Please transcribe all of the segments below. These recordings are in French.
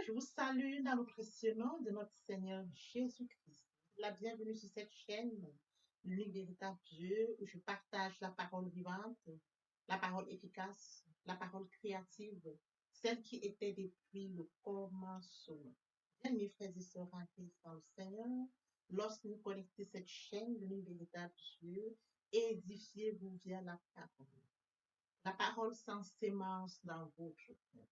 Je vous salue dans le précieux nom de notre Seigneur Jésus-Christ. La bienvenue sur cette chaîne, l'unique véritable Dieu, où je partage la parole vivante, la parole efficace, la parole créative, celle qui était depuis le commencement. Bien, mes frères et sœurs en Christ dans le Seigneur, lorsque vous connectez cette chaîne, l'unique véritable Dieu, édifiez-vous via la parole. La parole sans sémence dans votre cœur.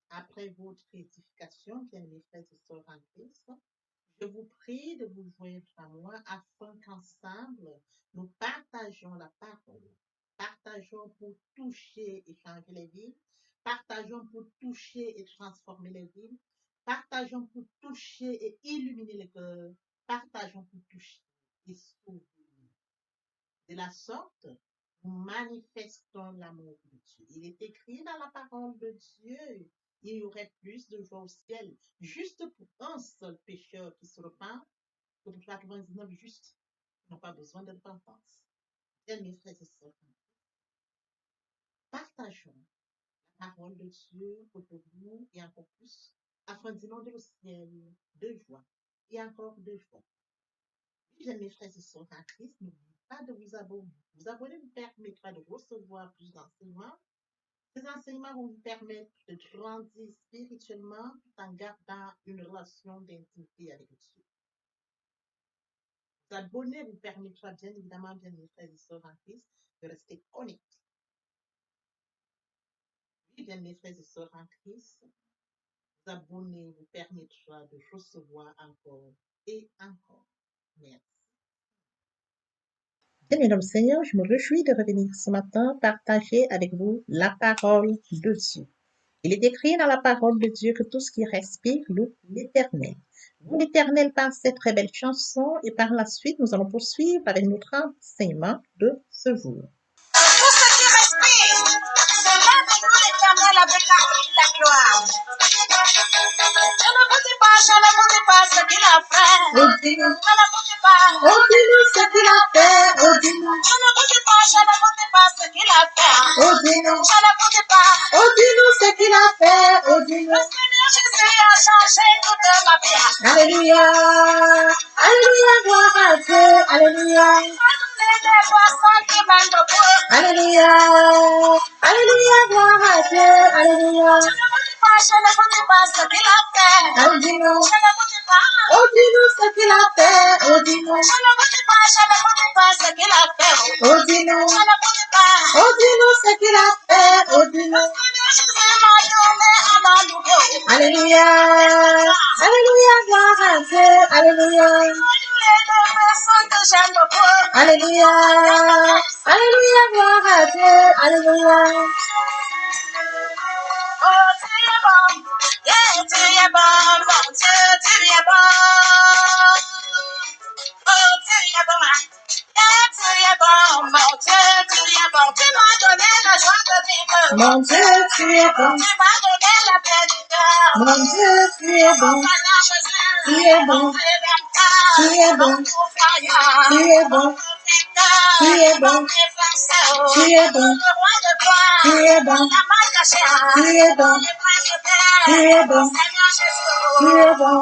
Après votre édification, bien mes frères et sœurs en Christ, je vous prie de vous joindre à moi afin qu'ensemble, nous partageons la parole. Partageons pour toucher et changer les vies. Partageons pour toucher et transformer les vies. Partageons pour toucher et illuminer les cœurs. Partageons pour toucher et sauver. De la sorte, nous manifestons l'amour de Dieu. Il est écrit dans la parole de Dieu, il y aurait plus de joie au ciel, juste pour un seul pécheur qui se repent, que pour 99 justes qui n'ont pas besoin de repentance. Bien, mes frères et sœurs, partageons la parole de Dieu autour de nous et encore plus, afin d'inonder le ciel de joie et encore de joie. Bien, mes frères et sœurs en Christ, n'oubliez pas de vous abonner. Vous abonner vous permettra de recevoir plus d'enseignements. Ces enseignements vont vous permettre de grandir spirituellement tout en gardant une relation d'intimité avec Dieu. Vous abonner vous permettra bien évidemment, bien mes frères et sœurs en Christ, de rester connectés. Oui, bien mes frères et sœurs en Christ, vous abonner vous permettra de recevoir encore et encore. Merci. Bien, mesdames, Seigneur, je me réjouis de revenir ce matin partager avec vous la parole de Dieu. Il est écrit dans la parole de Dieu que tout ce qui respire loue l'Éternel. Loue l'Éternel par cette très belle chanson et par la suite, nous allons poursuivre avec notre enseignement de ce jour. Tout ce qui respire, cela de nous l'Éternel avec la gloire. Je ne vous dis pas ce qu'il a fait. Je ne vous dis pas. Dis-nous ce qu'il a fait. Dis-nous. Je ne vous dis pas ce qu'il a fait. Dis-nous. Je ne vous dis pas. Dis-nous ce qu'il a fait. Dis-nous. Le Seigneur Jésus a changé toute ma vie. Alléluia. Alléluia, gloire à Dieu. Alléluia. Il des poissons qui mènent debout. Alléluia. Alléluia, gloire à Dieu. Alléluia. Je ne vous dis pas ce qu'il a fait. Dis-nous. Je ne vous dis pas. Dis-nous ce qu'il a fait. Dis-nous. Je ne vous dis pas ce qu'il a fait. Dis-nous. Je ne vous dis pas. Dis-nous ce qu'il a fait. Dis-nous. Jésus m'a donné un an nouveau. Alléluia. Alléluia, gloire à Dieu. Alléluia. Les deux personnes que j'aime beaucoup. Alléluia. Alléluia, gloire à Dieu. Alléluia. Oh, tu es bon. Yeah, tu es bon, mon Dieu, tu es bon. Oh, tu es bon, yeah, tu es bon, mon Dieu, tu es bon. Tu m'as donné la joie de vivre. Mon Dieu, tu es bon. Tu m'as donné la paix du cœur. Mon Dieu, tu es bon. Tu es bon. Tu es bon. Tu es bon. Tu es bon. Tu es bon. Tu es bon. Tu es bon. Tu es bon. Tu es bon.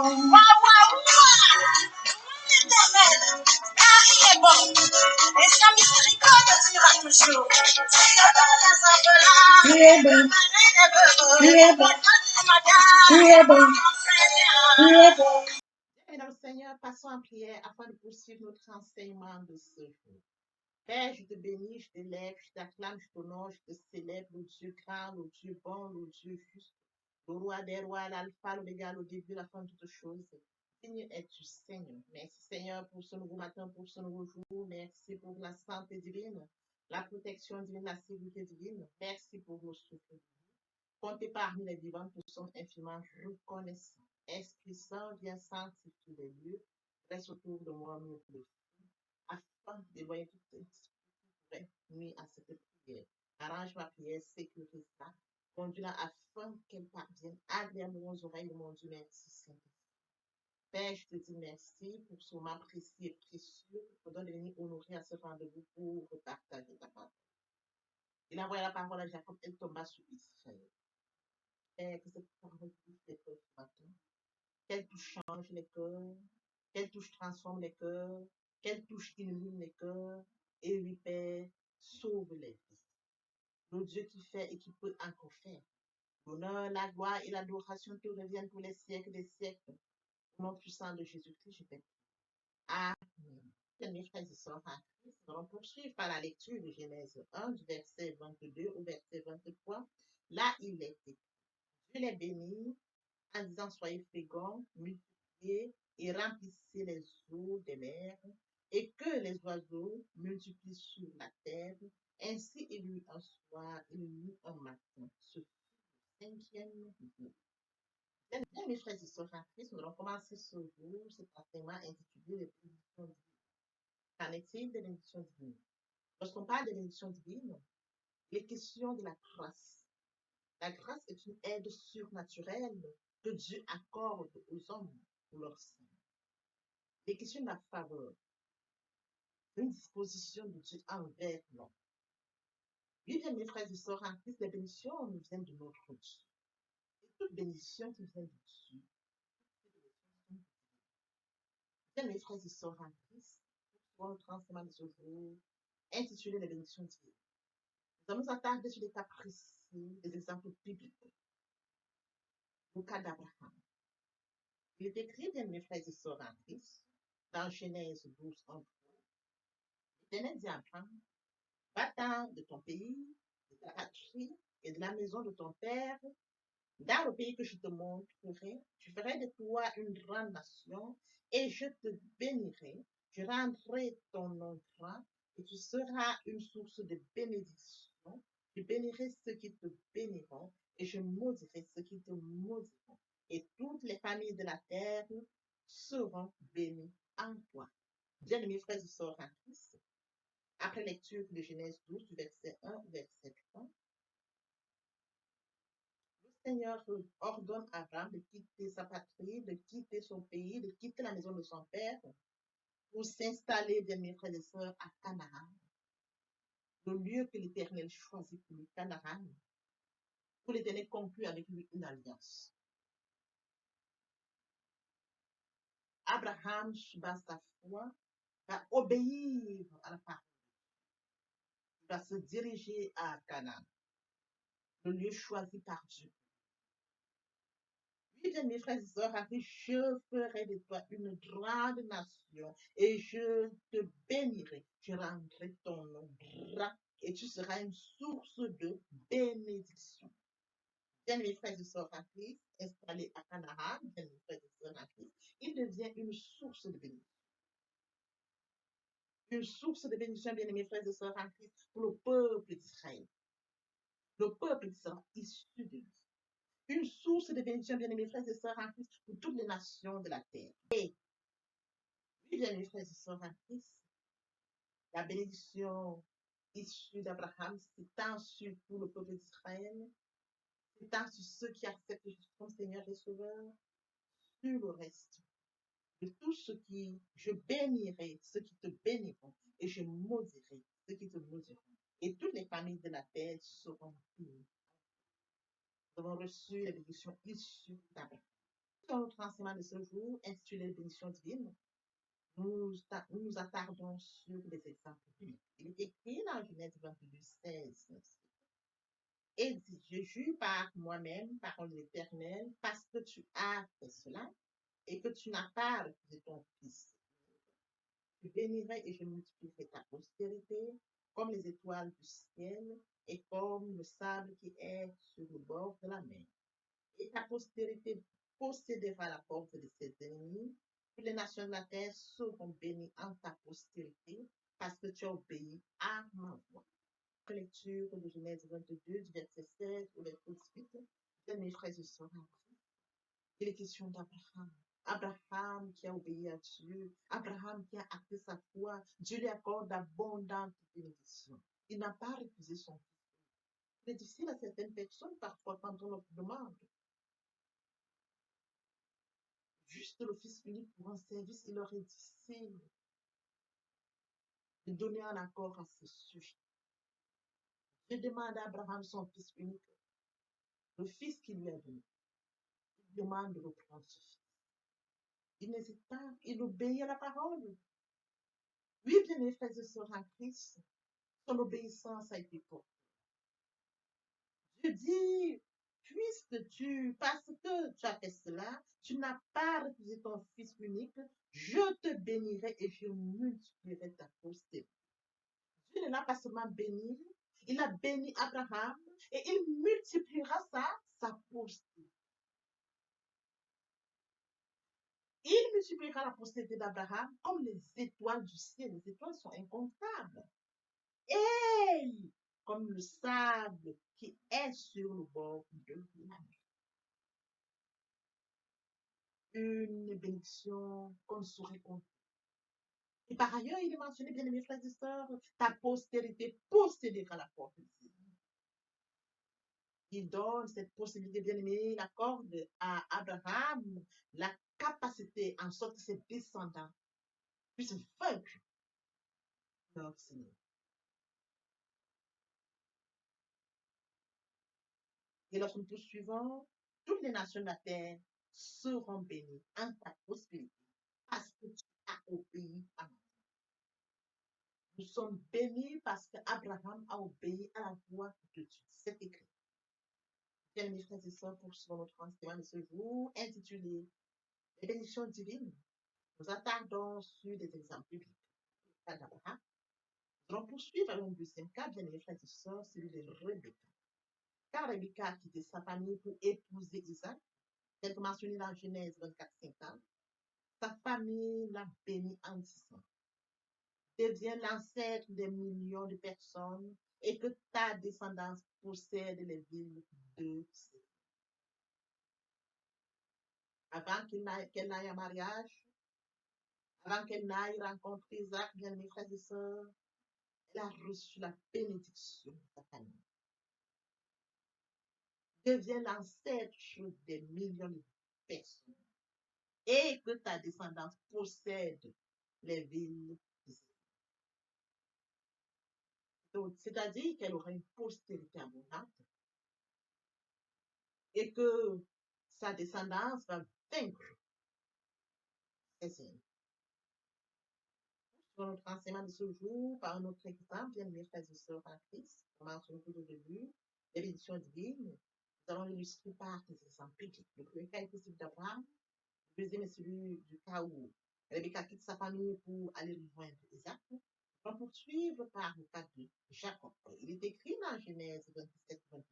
Il est bon. Et sa miséricorde durera toujours. Tu es bon. Tu es bon. Tu es bon. Tu es bon. Mesdames, Seigneur, passons en prière afin de poursuivre notre enseignement de ce jour. Père, je te bénis, je t'élève, je t'acclame, je t'honore, je te célèbre, le Dieu grand, le Dieu bon, le Dieu juste, le roi des rois, l'alpha, l'oméga, le début, la fin de toutes choses. Seigneur, es-tu Seigneur? Merci Seigneur pour ce nouveau matin, pour ce nouveau jour. Merci pour la santé divine, la protection divine, la sécurité divine. Merci pour vos souffles. Comptez parmi les vivants qui sont infiniment reconnaissants. Esprit Saint, viens sanctifier les lieux. Reste autour de moi, mieux que le feu, afin d'éloigner toute esprit nuit à cette prière. Arrange ma prière, sécurise ça. Conduis-la afin qu'elle parvienne agréablement aux oreilles de mon Dieu. Merci, Seigneur. Père, je te dis merci pour ce moment précieux et précieux. Je te donne de venir honorer à ce rendez-vous pour partager ta parole. Il a envoyé la parole à Jacob, elle tomba sur Israël. Père, que cette parole touche les cœurs ce matin, qu'elle touche change les cœurs, qu'elle touche transforme les cœurs, qu'elle touche illumine les cœurs, et oui, Père, sauve les vies. Le Dieu qui fait et qui peut encore faire. L'honneur, la gloire et l'adoration te reviennent pour les siècles des siècles. Au nom puissant de Jésus-Christ, je t'ai. Amen. Mes frères et sœurs en Christ, nous allons poursuivre par la lecture de Genèse 1, du verset 22 au verset 23. Là, il est écrit: Dieu les bénit en disant: Soyez féconds, multipliez et remplissez les eaux des mers, et que les oiseaux multiplient sur la terre. Ainsi il y eut un soir, il y eut un matin. Ce fut le cinquième jour. Bien, mes frères et sœurs en Christ, nous allons commencer ce jour, cet enseignement intitulé Les bénédictions divines. Qu'en est-il des bénédictions divines? Lorsqu'on parle des bénédictions divines, il est question de la grâce. La grâce est une aide surnaturelle que Dieu accorde aux hommes pour leur salut. Il est question de la faveur, une disposition de Dieu envers l'homme. Oui, bien, mes frères et sœurs en Christ, les bénédictions nous viennent de notre Dieu. Et toute bénédiction qui vient de Dieu, bien, mes frères et sœurs en Christ, pour notre enseignement de ce jour, intitulé Les bénédictions divines. Nous allons nous attarder sur des cas précis, des exemples bibliques. Le cas d'Abraham. Il est écrit, bien, mes frères et sœurs en Christ, dans Genèse 12, 1. L'Éternel dit à Abraham: Va-t'en de ton pays, de ta patrie et de la maison de ton père, dans le pays que je te montrerai. Je ferai de toi une grande nation et je te bénirai. Je rendrai ton nom grand et tu seras une source de bénédiction. Je bénirai ceux qui te béniront et je maudirai ceux qui te maudiront. Et toutes les familles de la terre seront bénies en toi. Bien-aimés frères et sœurs en Christ, après lecture de Genèse 12, du verset 1 au verset 3, le Seigneur ordonne à Abraham de quitter sa patrie, de quitter son pays, de quitter la maison de son père pour s'installer, bien mes frères et sœurs, à Canaan, le lieu que l'Éternel choisit pour lui, Canaan, pour l'Éternel conclut avec lui une alliance. Abraham, par sa foi, va obéir à la parole. Il va se diriger à Canaan, le lieu choisi par Dieu. Oui, bien, mes frères et sœurs, je ferai de toi une grande nation et je te bénirai. Je rendrai ton nom grand et tu seras une source de bénédiction. Bien, mes frères et sœurs en Christ, installé à Canaan, bien, mes frères et sœurs en Christ, il devient une source de bénédiction. Une source de bénédiction, bien, mes frères et sœurs en Christ, pour le peuple d'Israël. Le peuple qui sera issu de lui. Une source de bénédiction, bien, mes frères et sœurs en Christ, pour toutes les nations de la terre. Et oui, bien, mes frères et sœurs en Christ, la bénédiction issue d'Abraham s'étend sur tout le peuple d'Israël, s'étend sur ceux qui acceptent Jésus comme Seigneur et Sauveur, sur le reste. De tout ce qui, je bénirai ceux qui te béniront et je maudirai ceux qui te maudiront. Et toutes les familles de la terre seront bénies. Nous avons reçu les bénédictions issues d'Abraham. Dans notre enseignement de ce jour, intitulé Bénédiction divine, nous nous attardons sur des exemples bibliques. Il est écrit dans Genèse 22, 16. Et dit: Je jure par moi-même, parole de l'Éternel, parce que tu as fait cela et que tu n'as pas refusé ton fils. Je bénirai et je multiplierai ta postérité comme les étoiles du ciel et comme le sable qui est sur le bord de la mer. Et ta postérité possédera la porte de ses ennemis. Toutes les nations de la terre seront bénies en ta postérité parce que tu as obéi à ma voix. Lecture de Genèse 22, du verset 16 au verset 18. Bien, mes frères et sœurs, il est question d'Abraham. Abraham qui a obéi à Dieu, Abraham qui a acté sa foi, Dieu lui accorde d'abondantes bénédictions. Il n'a pas refusé son fils. Il est difficile à certaines personnes parfois quand on leur demande juste le fils unique pour un service, il leur est difficile de donner un accord à ce sujet. Dieu demande à Abraham son fils unique. le fils qu'il lui a donné. Il demande de reprendre ce fils. Il n'hésite pas, il obéit à la parole. Oui, bien mes frères et sœurs en Christ, son obéissance a été pour. Dieu dit, puisque parce que tu as fait cela, tu n'as pas refusé ton fils unique, je te bénirai et je multiplierai ta postérité. Dieu ne l'a pas seulement béni, il a béni Abraham et il multipliera sa postérité. Il multipliera la postérité d'Abraham comme les étoiles du ciel. Les étoiles sont incomptables. Et comme le sable qui est sur le bord de la mer. Une bénédiction qu'on ne saurait compter. Et par ailleurs, il est mentionné, bien aimés frères et sœurs, ta postérité possédera la porte. Il donne cette possibilité, bien aimé, il accorde à Abraham la capacité, en sorte que ses descendants puissent vaincre leur Seigneur. Et lorsque nous poursuivons, toutes les nations de la terre seront bénies en ta prospérité parce que tu as obéi à moi. Nous sommes bénis parce qu'Abraham a obéi à la voix de Dieu. C'est écrit. Bien, mes frères et sœurs, poursuivons notre enseignement de ce jour intitulé Les bénédictions divines. Nous attardons sur des exemples bibliques. Le cas d'Abraham. Nous allons poursuivre avec un deuxième cas, bien, mes frères et sœurs, celui de Rebecca. Car Rebecca a quitté sa famille pour épouser Isaac, tel que mentionné dans Genèse 24, 50. Sa famille l'a béni en disant, devient l'ancêtre des millions de personnes et que ta descendance possède les villes de Seth. Avant qu'elle n'aille en mariage, avant qu'elle n'aille rencontrer Isaac, bien mes frères et sœurs, elle a reçu la bénédiction de sa famille. Devient l'ancêtre des millions de personnes et que ta descendance possède les villes de Seth. C'est-à-dire qu'elle aura une postérité abondante et que sa descendance va vaincre ses ennemis. Sur notre enseignement de ce jour, par un autre exemple, bien mes frères et sœurs en Christ, comme mentionné tout au début, les bénédictions divines, nous allons l'illustrer par des exemples bibliques. Le premier cas est celui d'Abraham, le deuxième est celui du cas où Rebecca quitte sa famille pour aller rejoindre Isaac. On va poursuivre par le cas de Jacob. Il est écrit dans Genèse 27, 28.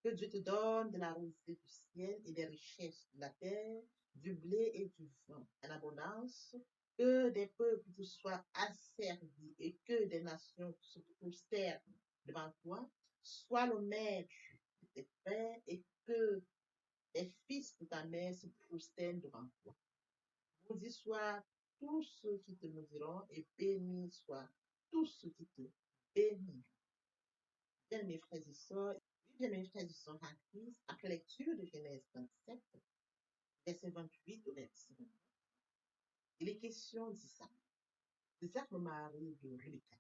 Que Dieu te donne de la rosée du ciel et des richesses de la terre, du blé et du vin en abondance, que des peuples te soient asservis et que des nations se prosternent devant toi, sois le maître de tes frères et que les fils de ta mère se prosternent devant toi. Maudit soit tous ceux qui te maudiront et béni soit tous ceux qui te béniront. Bien, mes frères et sœurs, bien, mes frères et sœurs en Christ, après lecture de Genèse 27, verset 28 au verset 29, il est question d'Isaac. Isaac, le mari de Rebecca.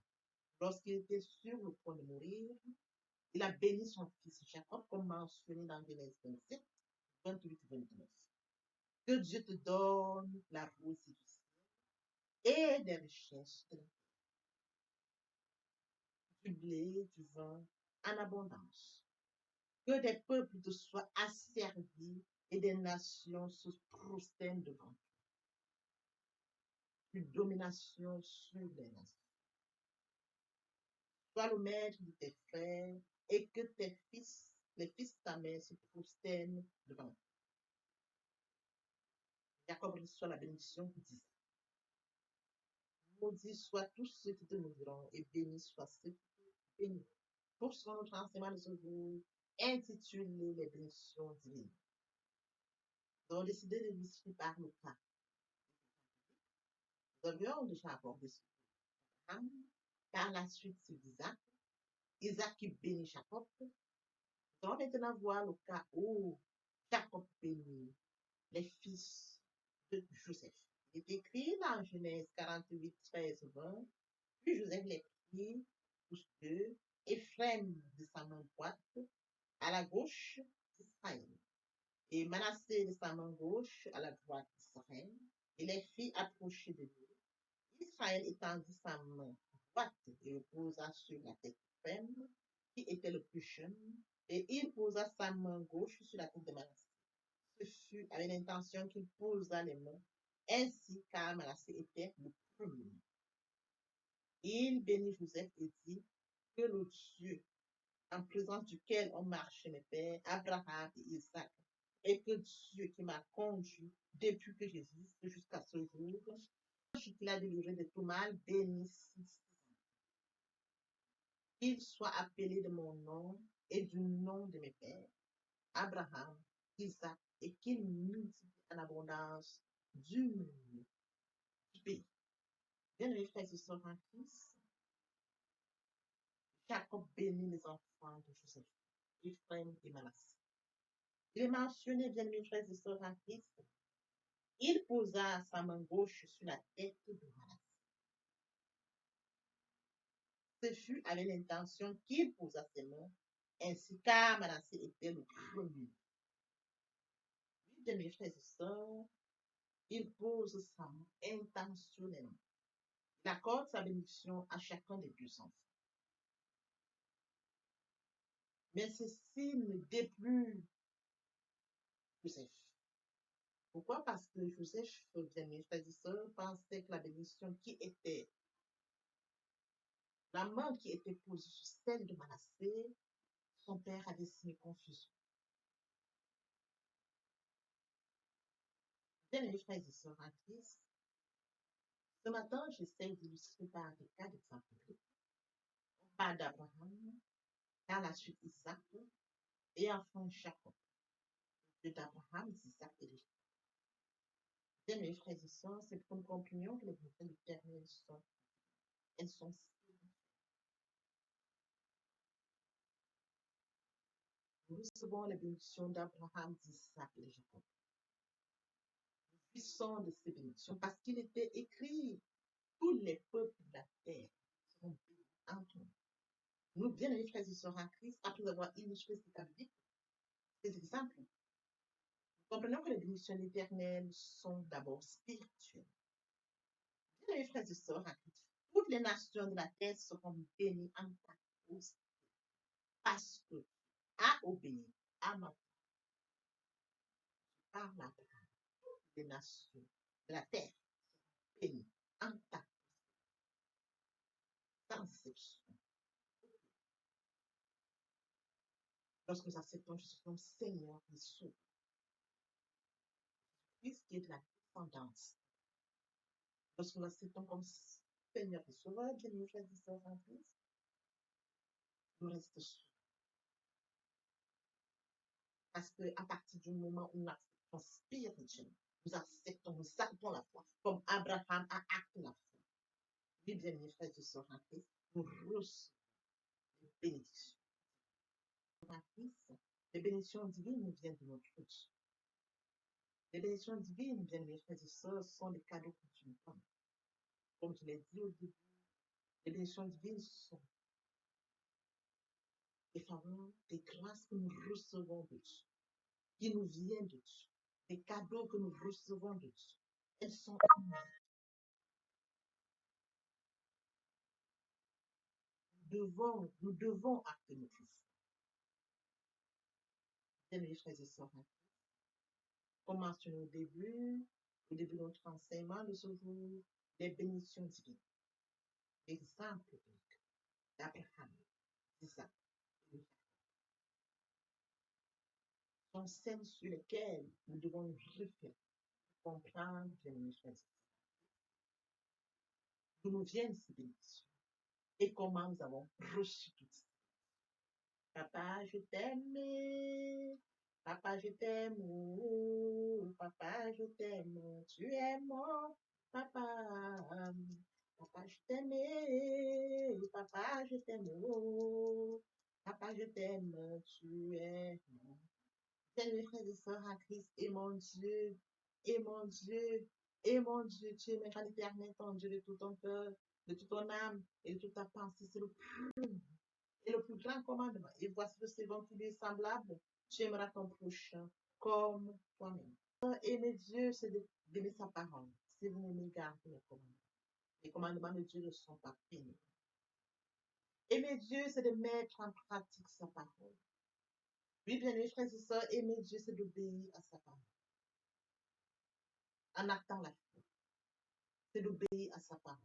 Lorsqu'il était sur le point de mourir, il a béni son fils Jacob, comme mentionné dans Genèse 27, 28 et 29. Que Dieu te donne la rosée du ciel et des richesses de la terre, du blé, du vin, en abondance. Que des peuples te soient asservis et des nations se prosternent devant toi. Une domination sur les nations. Sois le maître de tes frères et que tes fils, les fils de ta mère, se prosternent devant toi. Jacob reçoit la bénédiction qui dit ça. Maudits soient tous ceux qui te maudiront et bénis soient ceux qui te béniront. Poursuivons notre enseignement de ce jour intitulé Les bénédictions divines. Nous avons décidé de l'illustrer par le cas. Nous avions déjà abordé ce Abraham, par la suite c'est Isaac. Isaac qui bénit Jacob. Nous allons maintenant voir le cas où Jacob bénit les fils de Joseph. Il est écrit dans Genèse 48, 13, 20. Puis Joseph les prit tous deux, Ephraim de sa main droite, à la gauche d'Israël. Et Manassé de sa main gauche à la droite d'Israël. Et les filles approchaient de lui. Israël étendit sa main droite et le posa sur la tête de Ephraim, qui était le plus jeune, et il posa sa main gauche sur la tête de Manassé. Ce fut avec l'intention qu'il posa les mains, ainsi car Manassé était le premier. Il bénit Joseph et dit que le Dieu en présence duquel ont marché mes pères, Abraham et Isaac, et que Dieu qui m'a conduit depuis que j'existe jusqu'à ce jour, qu'il a délivré de tout mal, bénisse. Qu'il soit appelé de mon nom et du nom de mes pères, Abraham, Isaac, et qu'il multiplie en abondance du pays. Bien-aimés frères et sœurs en Christ, Jacob bénit les enfants de Joseph, Ephraim et Manassé. Il est mentionné, bien-aimés frères et sœurs en Christ, il posa sa main gauche sur la tête de Manassé. Ce fut avec l'intention qu'il posa ses mains, ainsi car Manassé était le premier. De mes frères et sœurs, il pose sa main intentionnellement. Il accorde sa bénédiction à chacun des deux enfants. Mais ceci ne déplut Joseph. Pourquoi? Parce que Joseph, bien mes frères et sœurs, pensait que la bénédiction qui était, la main qui était posée sur celle de Manassé, son père avait signé confusion. Bien mes frères et sœurs en Christ, ce matin, j'essaie d'illustrer par des cas d'exemple. On parle d'Abraham, par la suite Isaac, et enfin Jacob. Dieu d'Abraham, d'Isaac et de Jacob. Bien mes frères et sœurs, c'est pour nous comprenions que les bénédictions éternelles elles sont nous recevons les bénédictions d'Abraham, d'Isaac et de Jacob. Nous jouissons de ces bénédictions parce qu'il était écrit, tous les peuples de la terre seront bénis entre nous. Nous, bien mes frères et sœurs en Christ, après avoir illustré ces exemples, nous comprenons que les bénédictions éternelles sont d'abord spirituelles. Bien mes frères et sœurs en Christ, toutes les nations de la terre seront bénies en ta cause parce que a obéi à ma parole d'Abraham. Toutes les nations de la terre bénies en ta sans exception. Lorsque nous acceptons Jésus comme Seigneur et Sauveur, Christ qui est de la descendance, lorsque nous acceptons comme Seigneur et Sauveur, bien nous choisissons en Christ, nous restons sûrs. Parce qu'à partir du moment où nous acceptons spirituellement, nous acceptons la foi, comme Abraham a acté la foi. Oui, bien mes frères et sœurs en Christ, nous recevons les bénédictions. En Christ, les bénédictions divines nous viennent de notre Dieu. Les bénédictions divines, bien mes frères et sœurs, sont les cadeaux que tu nous donnes. Comme je l'ai dit au début, les bénédictions divines sont des faveurs, des grâces que nous recevons de Dieu, qui nous viennent de Dieu, des cadeaux que nous recevons de Dieu. Elles sont nous devons acter notre foi. Bien mes frères et sœurs, comme mentionné au début de notre enseignement de ce jour, les bénédictions divines. Exemple d'Abraham, d'Isaac et de Jacob sont celles sur lesquelles nous devons nous référer, comprendre, bien mes frères et sœurs, d'où nous viennent ces bénédictions et comment nous avons reçu tout ça. Papa, je t'aime. Papa, je t'aime. Oh, papa, je t'aime. Tu es mon papa. Papa, je t'aime. Papa, je t'aime. Oh, papa, je t'aime. Tu es mon. Mes frères et sœurs en Christ, et mon Dieu, et mon Dieu, et mon Dieu, tu es à l'éternel, ton Dieu, de tout ton cœur, de toute ton âme et de toute ta pensée. C'est le est le plus grand commandement. Et voici le second qui lui est semblable. Tu aimeras ton prochain comme toi-même. Aimer Dieu, c'est d'aimer sa parole. Si vous aimez garder les commandements de Dieu ne sont pas pénibles. Aimer Dieu, c'est de mettre en pratique sa parole. Oui, bien aimés frères et sœurs, aimer Dieu, c'est d'obéir à sa parole. En actant la foi, c'est d'obéir à sa parole.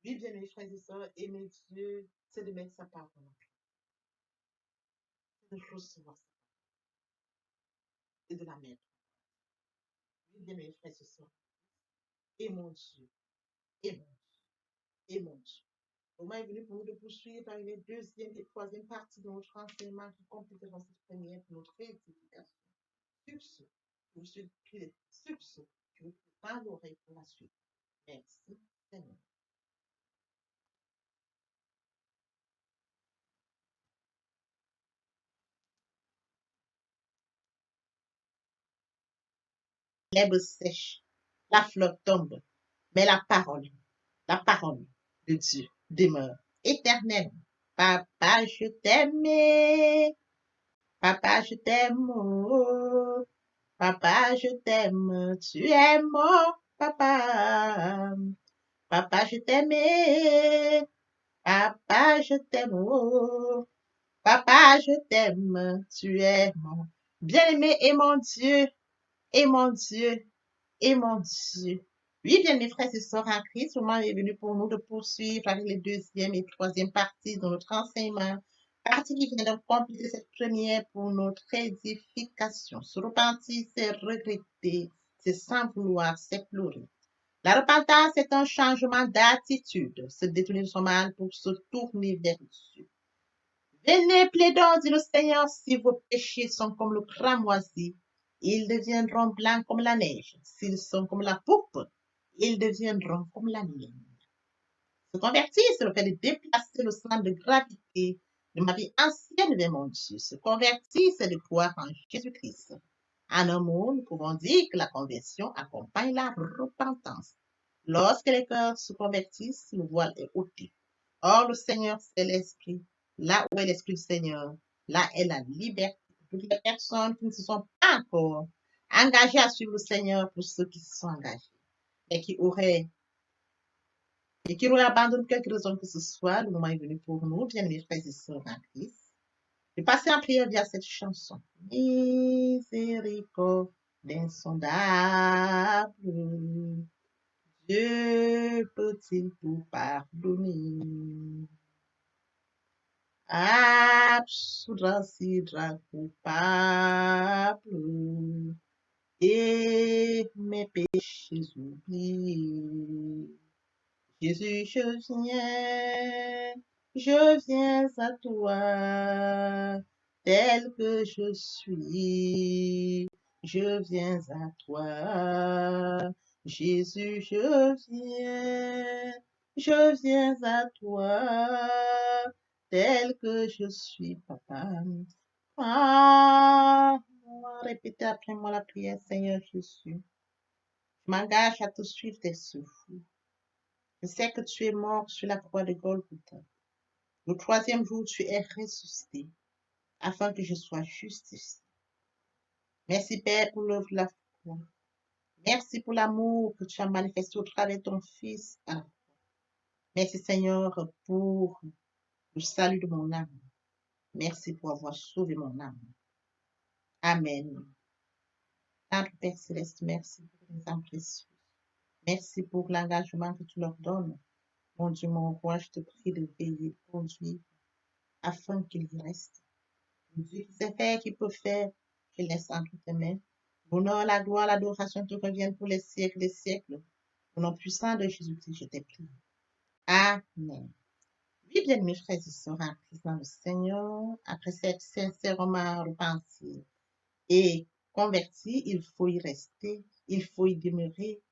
Oui, bien aimés frères et sœurs, aimer Dieu, c'est de mettre sa parole en pratique. C'est de recevoir sa parole et de la mettre. Oui, bien aimés frères et sœurs, aimons Dieu, aimons Dieu, aimons Dieu. Le moment est venu pour nous de poursuivre avec les deuxième et troisième parties de notre enseignement qui compléteront cette première pour notre édification. Sur ce, je vous souhaite sur ce, je vous prends l'oreille pour la suite. Merci, Seigneur. L'herbe sèche, la fleur tombe, mais la parole de Dieu demeure éternelle. Papa, je t'aime, papa, je t'aime, oh, papa, je t'aime, tu es mon papa. Papa, je t'aime, papa, je t'aime, oh, papa, je t'aime, tu es mon bien-aimé et mon Dieu, et mon Dieu, et mon Dieu. Oui, bien, mes frères et sœurs en Christ, le moment est venu pour nous de poursuivre avec les deuxième et troisième parties de notre enseignement. Partie qui vient de compléter cette première pour notre édification. Se repentir, c'est regretter, c'est sans vouloir, c'est pleurer. La repentance est un changement d'attitude, se détourner de son mal pour se tourner vers Dieu. Venez, plaidons, dit le Seigneur, si vos péchés sont comme le cramoisi, ils deviendront blancs comme la neige. S'ils sont comme la poupe, ils deviendront comme la laine. Se convertir, c'est le fait de déplacer le centre de gravité de ma vie ancienne vers mon Dieu. Se convertir, c'est de croire en Jésus-Christ. En un mot, nous pouvons dire que la conversion accompagne la repentance. Lorsque les cœurs se convertissent, le voile est ôté. Or, le Seigneur, c'est l'Esprit. Là où est l'Esprit du Seigneur, là est la liberté. Toutes les personnes qui ne se sont pas encore engagées à suivre le Seigneur, pour ceux qui se sont engagés et qui auraient abandonné quelque raison que ce soit, le moment est venu pour nous, bien mes frères et sœurs en Christ, de passer en prière via cette chanson. Miséricorde insondable, Dieu peut-il tout pardonner? Absoudre coupable et mes péchés oubliés. Jésus, je viens à toi, tel que je suis. Je viens à toi, Jésus, je viens à toi, tel que je suis, papa. Ah, répétez après moi la prière, Seigneur Jésus. Je m'engage à te suivre tes souffles. Je sais que tu es mort sur la croix de Golgotha. Le troisième jour, tu es ressuscité afin que je sois justifié. Merci, Père, pour l'œuvre de la croix. Merci pour l'amour que tu as manifesté au travers de ton Fils. Merci, Seigneur, pour le salut de mon âme. Merci pour avoir sauvé mon âme. Amen. Notre Père Céleste, merci pour les âmes précieuses. Merci pour l'engagement que tu leur donnes. Mon Dieu, mon roi, je te prie de veiller, de conduire, afin qu'il y reste. Dieu qui sait faire, qui peut faire, je laisse entre tes mains. L'honneur, la gloire, l'adoration te reviennent pour les siècles des siècles. Au nom puissant de Jésus-Christ, je t'ai prié. Amen. Oui, bien, mes frères et sœurs, en Christ dans le Seigneur, après s'être sincèrement repenti et converti, il faut y rester, il faut y demeurer.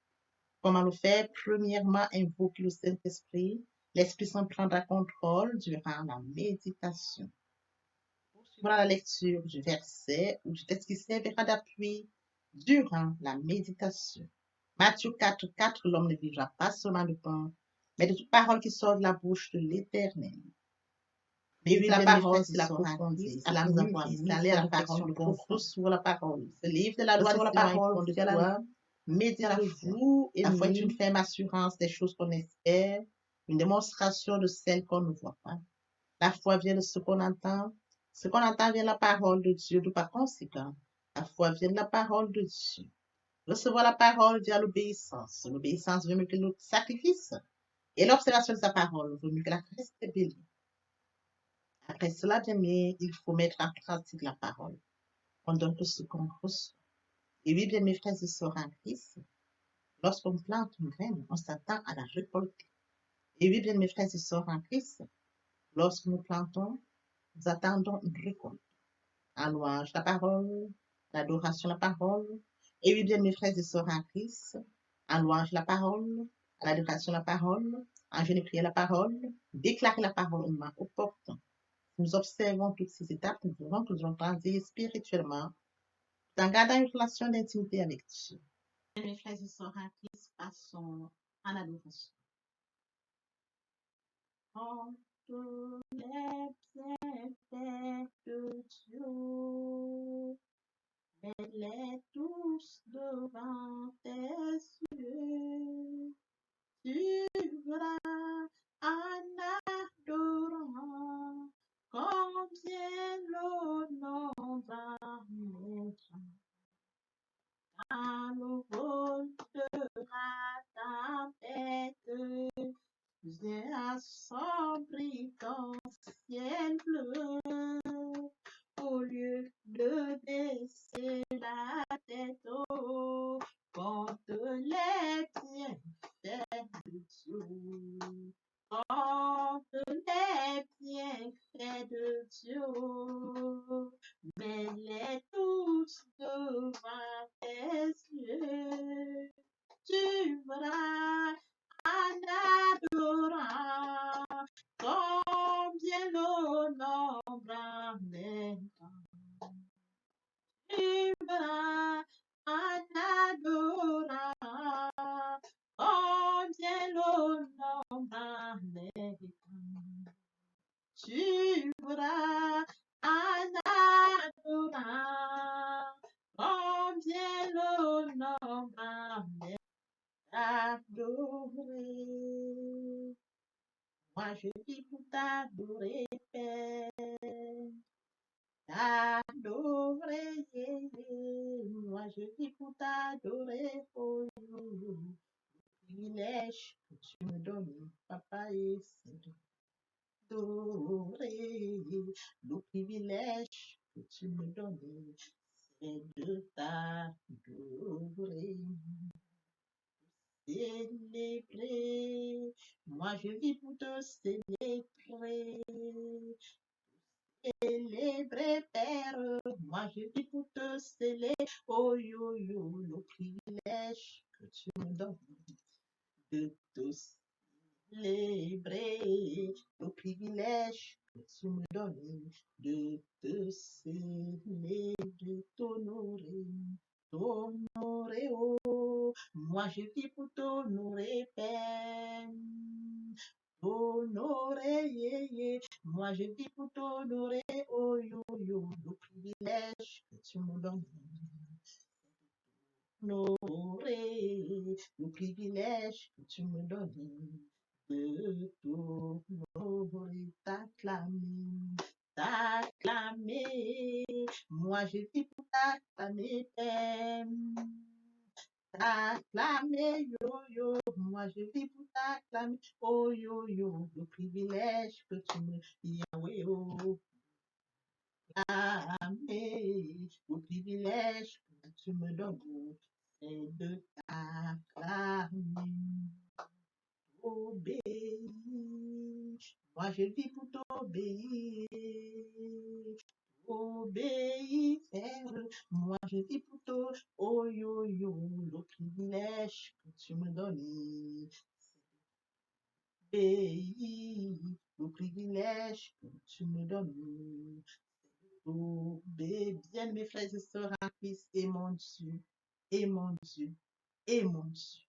Comment le faire? Premièrement, invoquer le Saint-Esprit. L'Esprit Saint prendra contrôle durant la méditation. Poursuivra la lecture du verset ou du texte qui servira d'appui durant la méditation. Matthieu 4, 4, l'homme ne vivra pas seulement de pain, mais de toute parole qui sort de la bouche de l'Éternel. Et oui, La bien, mes parole, frères c'est et la sœurs en profondeur, Christ, c'est la après avoir mûresse, c'est mis aller la en réflexion parole devant profonde vous, sur la parole. Ce livre de la le loi devant la sentiment est parole, fondé faire la quoi? méditer la foi. Vous et La foi est une nous, ferme assurance des choses qu'on espère, une démonstration de celles qu'on ne voit pas. La foi vient de ce qu'on entend. Ce qu'on entend vient de la parole de Dieu, de par conséquent. La foi vient de la parole de Dieu. Recevoir la parole via l'obéissance. L'obéissance veut mieux que le sacrifice. Et l'observation de sa parole vaut mieux que la rébellion. Après cela, bien aimé, il faut mettre en pratique la parole. On donne tout ce qu'on reçoit. Et oui, bien mes frères et sœurs en Christ, lorsqu'on plante une graine, on s'attend à la récolter. Et oui, bien mes frères et sœurs en Christ, lorsque nous plantons, nous attendons une récolte. En louange la parole, l'adoration la parole. Et oui, bien mes frères et sœurs en Christ, en louange la parole, à l'adoration la parole, en jeûne et prière la parole, déclarer la parole au moment opportun. Nous observons toutes ces étapes, nous verrons que nous allons grandir spirituellement, tout en gardant une relation d'intimité avec Dieu. Mes frères et sœurs en Christ, passons en adoration. En tous les bienfaits de Dieu, mets-les tous devant tes yeux. Tu verras en adorant combien l'honneur va naître. À nouveau sera ta tête, viens assombrir ton ciel bleu. Au lieu de baisser la tête, oh, compte les bienfaits de Dieu. Compte les bienfaits de Dieu. Mets-les tous devant tes yeux. Tu verras en adorant combien l'honneur m'amène. Tu verras en adorant combien l'honneur m'amène. Tu verras en adorant combien l'honneur m'amène. Adorer. Moi je vis pour t'adorer, Père. T'adorer. Moi je vis pour t'adorer, oh, privilège que tu me donnes, papa, et c'est d'adorer. Le privilège que tu me donnes, c'est de t'adorer. Célébrer. Moi, je vis pour te célébrer. Célébrer, Père. Moi, je vis pour te célébrer. Oh, yo, yo, le privilège que tu me donnes de te célébrer. Le privilège que tu me donnes de te célébrer, de t'honorer. T'honorer, oh, moi je vis pour t'honorer, Père. T'honorer, yeah, yeah. Moi je vis pour t'honorer, oh yo yo, le privilège que tu me donnes. T'honorer, le privilège que tu me donnes de t'honorer, t'acclamer, t'acclamer. Moi je vis pour t'acclamer, Père. T'acclamer, yo yo, moi je vis pour t'acclamer, oh yo yo, le privilège que tu me Yahweh, oh, acclamer, le privilège que tu me donnes, c'est de t'acclamer, obéir. Moi je vis pour t'obéir. Obéir, Père. Moi je vis pour toi. Oh yo yo, le privilège que tu me donnes. Obéir, le privilège que tu me donnes. Obéir, bien mes frères et sœurs en Christ, et mon Dieu, et mon Dieu, et mon Dieu.